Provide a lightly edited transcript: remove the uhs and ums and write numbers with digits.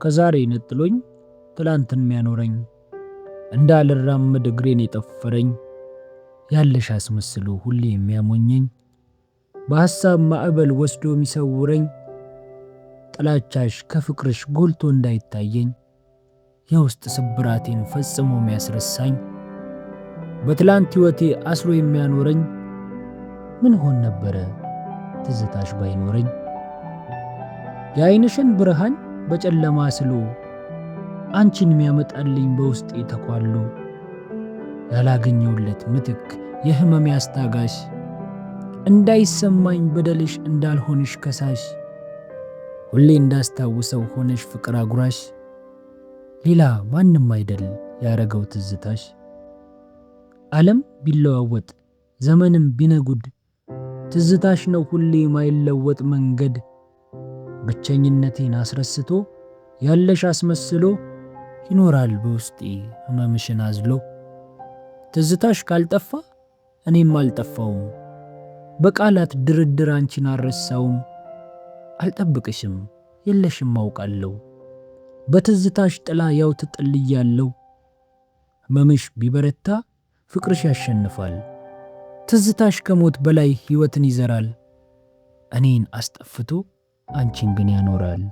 ከዛሬ ነጥሎኝ ትላንትን የሚያኖረኝ እንዳልራመድ እግሬን የጠፈረኝ ያለሽ አስመስሎ ሁሌ የሚያሞኘኝ በሐሳብ ማዕበል ወስዶ የሚሰውረኝ ጥላቻሽ ከፍቅርሽ ጎልቶ እንዳይታየኝ የውስጥ ስብራቴን ፈጽሞ የሚያስረሳኝ በትላንት ሕይወቴ አስሮ የሚያኖረኝ ምን ሆን ነበረ ትዝታሽ ባይኖረኝ የዓይንሽን ብርሃን በጨለማ ስሎ አንቺን የሚያመጣልኝ በውስጤ ተኳሎ ያላገኘውለት ምትክ የህመም ያስታጋሽ እንዳይሰማኝ በደልሽ እንዳልሆንሽ ከሳሽ ሁሌ እንዳስታውሰው ሆነሽ ፍቅር አጉራሽ ሌላ ማንም አይደል ያረገው ትዝታሽ ዓለም ቢለዋወጥ ዘመንም ቢነጉድ ትዝታሽ ነው ሁሌ ማይለወጥ መንገድ ብቸኝነቴን አስረስቶ ያለሽ አስመስሎ ይኖራል በውስጤ ህመምሽን አዝሎ ትዝታሽ ካልጠፋ እኔም አልጠፋውም በቃላት ድርድር አንቺን አልረሳውም አልጠብቅሽም የለሽም አውቃለሁ በትዝታሽ ጥላ ያው ተጠልያለሁ ህመምሽ ቢበረታ ፍቅርሽ ያሸንፋል ትዝታሽ ከሞት በላይ ሕይወትን ይዘራል እኔን አስጠፍቶ አንቺን ግን ያኖራል